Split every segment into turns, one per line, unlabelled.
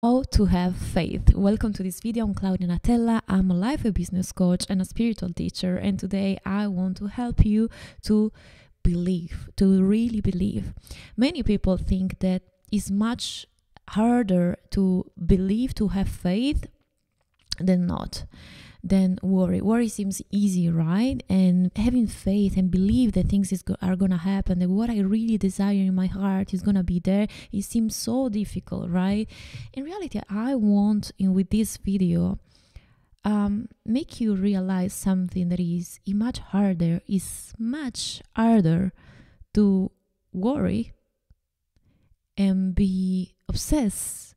How to have faith. Welcome to this video. I'm Claudia Anatella. I'm a life and business coach and a spiritual teacher, and today I want to help you to believe, to really believe. Many people think that it's much harder to believe, to have faith than not. Then worry seems easy, right? And having faith and believe that things are gonna happen, that what I really desire in my heart is gonna be there, it seems so difficult, right? In reality, I want with this video make you realize something that is much harder. Is much harder to worry and be obsessed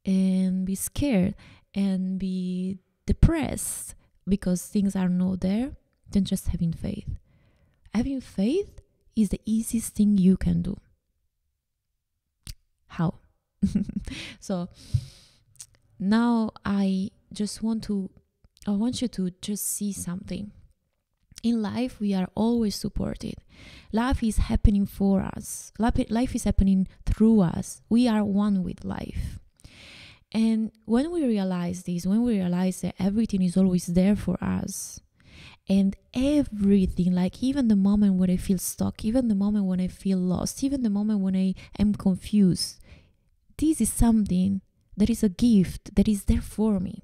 and be scared and be depressed because things are not there than just having faith. Having faith is the easiest thing you can do. How? So now I want you to just see something. In life, we are always supported. Life is happening for us. Life is happening through us. We are one with life. And when we realize this, when we realize that everything is always there for us, and everything, like even the moment when I feel stuck, even the moment when I feel lost, even the moment when I am confused, this is something that is a gift that is there for me.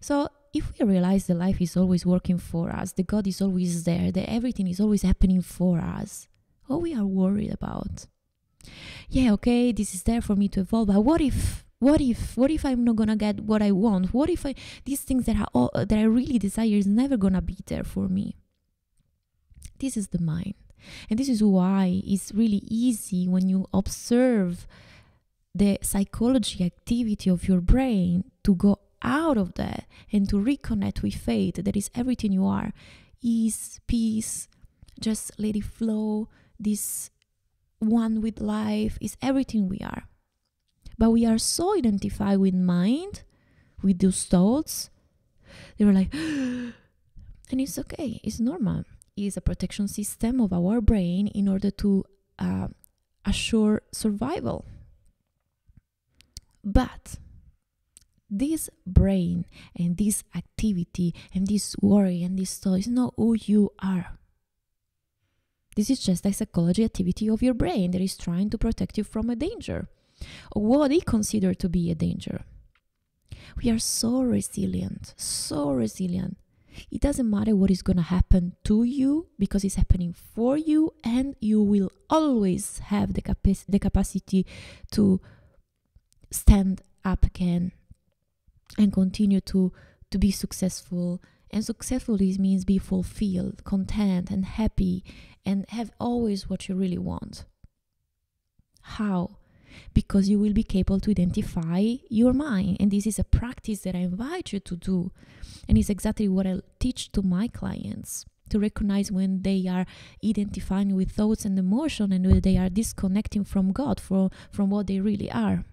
So if we realize that life is always working for us, that God is always there, that everything is always happening for us, what we are worried about? Yeah, okay, this is there for me to evolve, but what if I'm not gonna get what I want? What if these things that I really desire is never gonna be there for me? This is the mind, and this is why it's really easy when you observe the psychology activity of your brain to go out of that and to reconnect with faith. That is everything you are: ease, peace, just let it flow. This one with life is everything we are. But we are so identified with mind, with those thoughts. They were like, and it's okay, it's normal. It's a protection system of our brain in order to assure survival. But this brain and this activity and this worry and this thought is not who you are. This is just a psychology activity of your brain that is trying to protect you from a danger, or what they consider to be a danger. We are so resilient, so resilient. It doesn't matter what is going to happen to you because it's happening for you, and you will always have the capacity to stand up again and continue to be successful. And successful means be fulfilled, content, and happy, and have always what you really want. How? Because you will be capable to identify your mind. And this is a practice that I invite you to do. And it's exactly what I teach to my clients, to recognize when they are identifying with thoughts and emotion, and when they are disconnecting from God, from what they really are.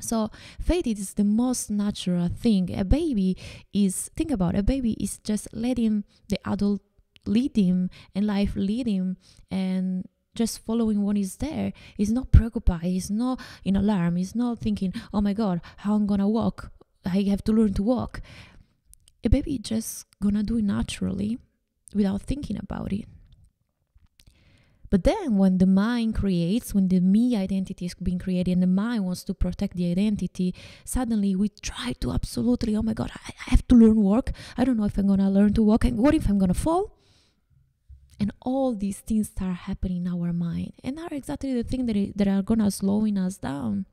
So faith is the most natural thing. Think about it, a baby is just letting the adult lead him and life lead him, and just following what is there. He's not preoccupied, he's not in alarm, he's not thinking, oh my God, how I'm gonna walk, I have to learn to walk. A baby just gonna do it naturally without thinking about it. But then when the mind creates, when the me identity is being created and the mind wants to protect the identity, suddenly we try to absolutely, oh my God, I have to learn walk. I don't know if I'm going to learn to walk. And what if I'm going to fall? And all these things start happening in our mind, and are exactly the things that are going to slowing us down.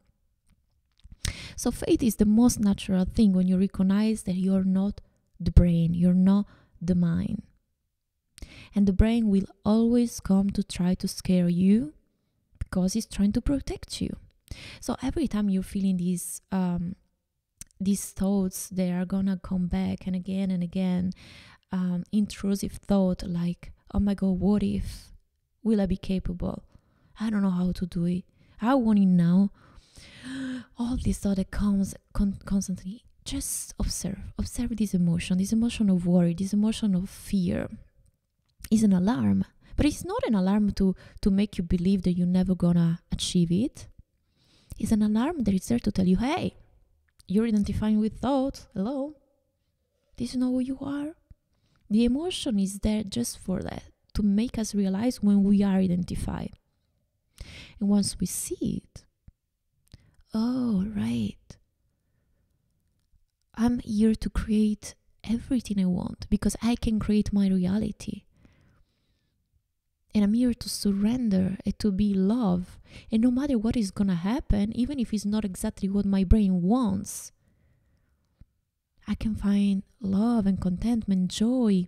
So faith is the most natural thing when you recognize that you're not the brain, you're not the mind. And the brain will always come to try to scare you because it's trying to protect you. So every time you're feeling these thoughts, they are gonna come back and again, intrusive thought like, oh my God, what if? Will I be capable? I don't know how to do it. I want it now. All this thought that comes constantly. Just observe this emotion of worry, this emotion of fear. Is an alarm, but it's not an alarm to make you believe that you're never gonna achieve it. It's an alarm that is there to tell you, hey, you're identifying with thoughts. Hello. This is not who you are. The emotion is there just for that, to make us realize when we are identified. And once we see it, oh, right, I'm here to create everything I want because I can create my reality. And I'm here to surrender and to be love. And no matter what is going to happen, even if it's not exactly what my brain wants, I can find love and contentment, joy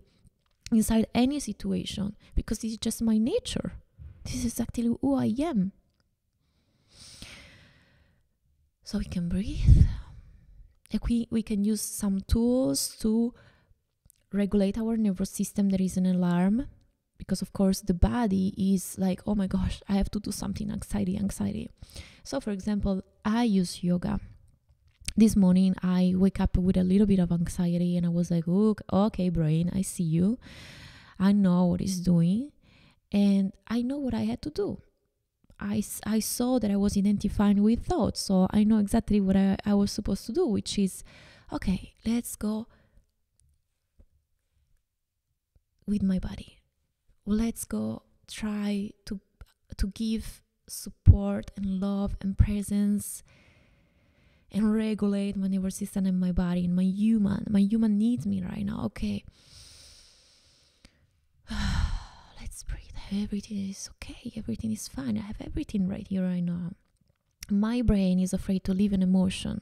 inside any situation because this is just my nature. This is exactly who I am. So we can breathe. We can use some tools to regulate our nervous system. There is an alarm because, of course, the body is like, oh my gosh, I have to do something, anxiety. So, for example, I use yoga. This morning, I wake up with a little bit of anxiety and I was like, oh, okay, brain, I see you. I know what it's doing and I know what I had to do. I saw that I was identifying with thoughts, so I know exactly what I was supposed to do, which is, okay, let's go with my body. Let's go try to give support and love and presence and regulate my nervous system and my body and my human needs me right now. Okay, let's breathe. Everything is okay. Everything is fine. I have everything right here, right now. My brain is afraid to live an emotion.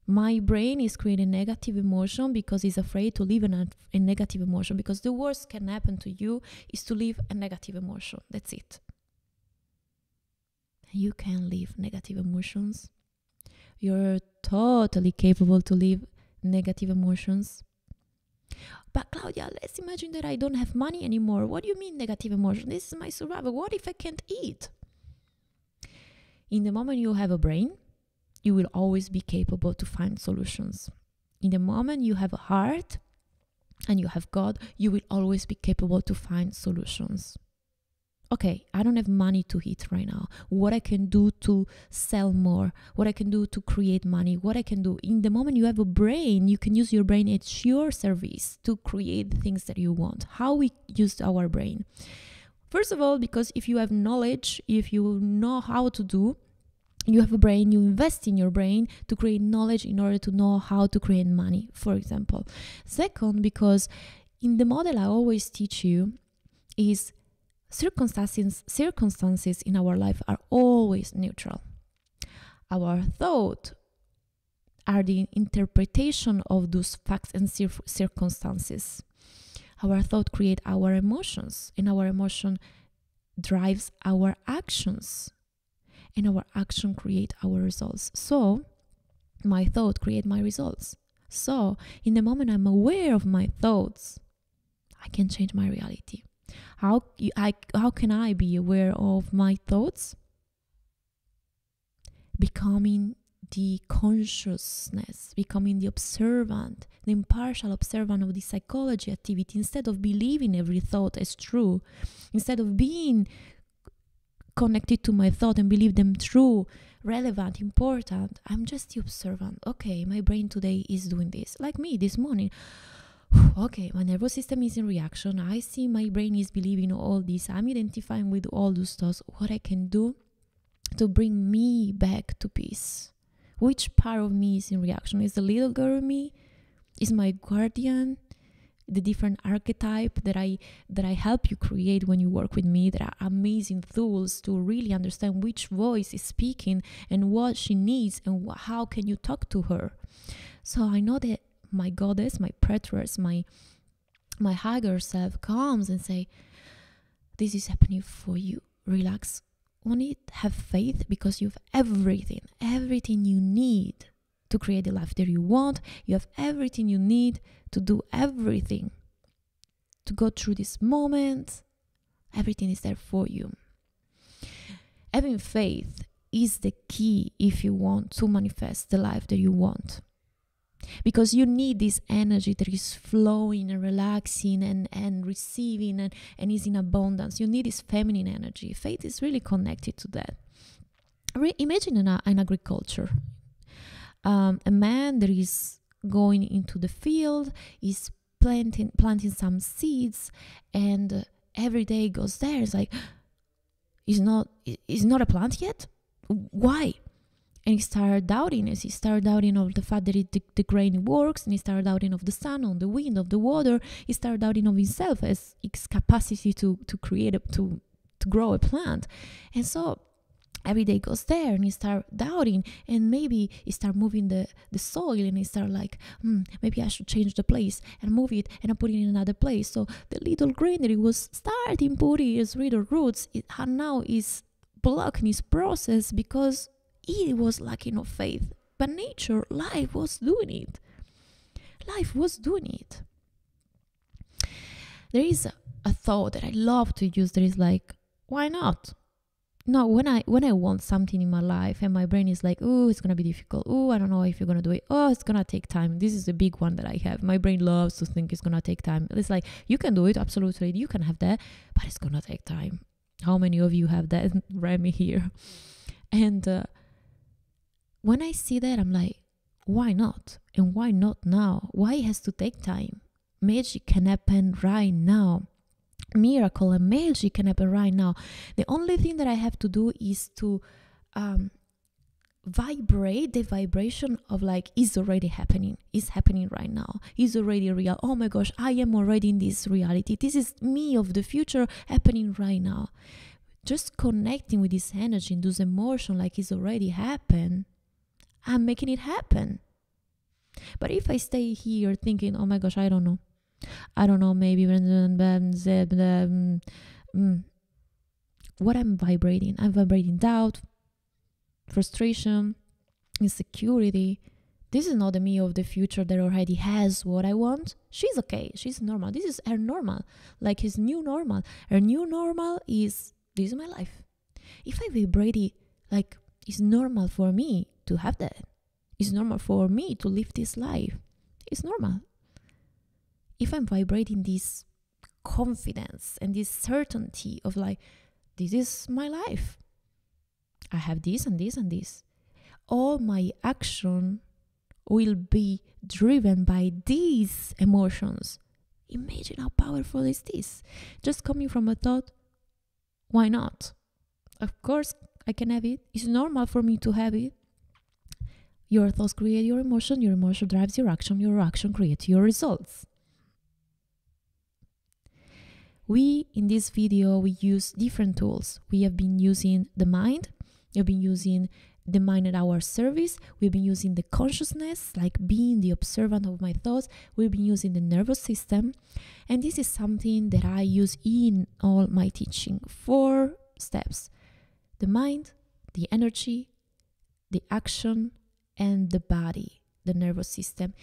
My brain is creating negative emotion because it's afraid to live a negative emotion, because the worst can happen to you is to live a negative emotion. That's it. You can live negative emotions. You're totally capable to live negative emotions. But Claudia, let's imagine that I don't have money anymore. What do you mean negative emotion? This is my survival. What if I can't eat? In the moment you have a brain, you will always be capable to find solutions. In the moment you have a heart and you have God, you will always be capable to find solutions. Okay, I don't have money to eat right now. What I can do to sell more, what I can do to create money, what I can do. In the moment you have a brain, you can use your brain at your service to create the things that you want. How we use our brain? First of all, because if you have knowledge, if you know how to do, you have a brain, you invest in your brain to create knowledge in order to know how to create money, for example. Second, because in the model I always teach you is circumstances in our life are always neutral. Our thoughts are the interpretation of those facts and circumstances. Our thought create our emotions, and our emotion drives our actions, and our action create our results. So my thought create my results. So in the moment I'm aware of my thoughts, I can change my reality. How can I be aware of my thoughts? Becoming the consciousness, becoming the observant, the impartial observant of the psychology activity, instead of believing every thought as true, instead of being connected to my thought and believe them true, relevant, important. I'm just the observant. Okay, my brain today is doing this. Like me this morning. Okay, my nervous system is in reaction. I see my brain is believing all this. I'm identifying with all those thoughts. What I can do to bring me back to peace? Which part of me is in reaction? Is the little girl in me? Is my guardian? The different archetype that I help you create when you work with me. There are amazing tools to really understand which voice is speaking and what she needs and how can you talk to her. So I know that my goddess, my pretress, my higher self comes and say, this is happening for you. Relax on it. Have faith, because you have everything you need to create the life that you want. You have everything you need to do everything, to go through this moment. Everything is there for you. Having faith is the key if you want to manifest the life that you want. Because you need this energy that is flowing and relaxing and receiving and is in abundance. You need this feminine energy. Faith is really connected to that. Imagine an agriculture. A man that is going into the field, is planting some seeds, and every day goes there. It's like, is not a plant yet? Why? And he started doubting as he started doubting of the fact that the grain works, and he started doubting of the sun, on the wind, of the water. He started doubting of himself as his capacity to create to grow a plant. And so every day goes there, and he start doubting, and maybe he start moving the soil, and he start like, maybe I should change the place and move it and put it in another place. So the little grain that he was starting putting his little roots, now is blocking his process because he was lacking of faith. But nature, life was doing it. Life was doing it. There is a thought that I love to use that is like, why not? No, when I want something in my life and my brain is like, oh, it's gonna be difficult. Oh, I don't know if you're gonna do it. Oh, it's gonna take time. This is the big one that I have. My brain loves to think it's gonna take time. It's like, you can do it, absolutely, you can have that, but it's gonna take time. How many of you have that? Remy here. And when I see that, I'm like, why not? And why not now? Why it has to take time? Magic can happen right now. Miracle and magic can happen right now. The only thing that I have to do is to vibrate the vibration of like, is already happening. It's happening right now. It's already real. Oh my gosh, I am already in this reality. This is me of the future happening right now. Just connecting with this energy and this emotion like it's already happened, I'm making it happen. But if I stay here thinking, oh my gosh, I don't know, maybe what I'm vibrating doubt, frustration, insecurity. This is not the me of the future that already has what I want. She's okay, she's normal. This is her normal, like his new normal. Her new normal is, this is my life. If I vibrate it like it's normal for me to have that, it's normal for me to live this life, it's normal. If I'm vibrating this confidence and this certainty of like, this is my life, I have this and this and this, all my action will be driven by these emotions. Imagine how powerful is this. Just coming from a thought, why not? Of course I can have it. It's normal for me to have it. Your thoughts create your emotion drives your action creates your results. In this video, we use different tools. We have been using the mind. We've been using the mind at our service. We've been using the consciousness, like being the observant of my thoughts. We've been using the nervous system. And this is something that I use in all my teaching. 4 steps: the mind, the energy, the action, and the body, the nervous system.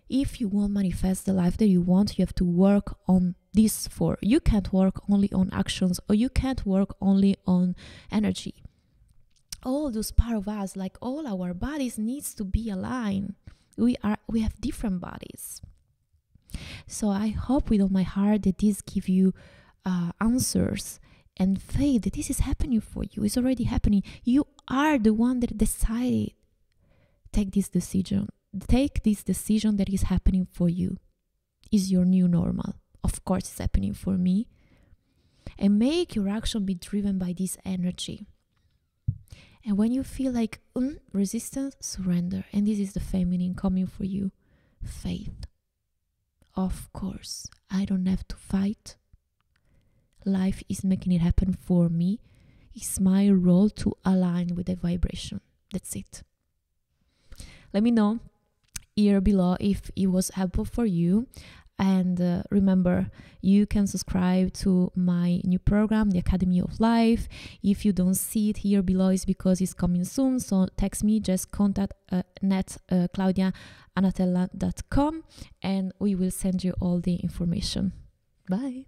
If you want to manifest the life that you want, you have to work on these 4. You can't work only on actions, or you can't work only on energy. All those part of us, like all our bodies, needs to be aligned. We have different bodies. So I hope with all my heart that this give you answers and faith that this is happening for you. It's already happening. You are the one that decided. Take this decision that is happening for you. Is your new normal. Of course it's happening for me. And make your action be driven by this energy. And when you feel like resistance, surrender. And this is the feminine coming for you. Faith. Of course, I don't have to fight. Life is making it happen for me. It's my role to align with the vibration. That's it. Let me know here below if it was helpful for you. And remember, you can subscribe to my new program, the Academy of Life. If you don't see it here below, it's because it's coming soon. So text me, just contact claudiaanatella.com, and we will send you all the information. Bye.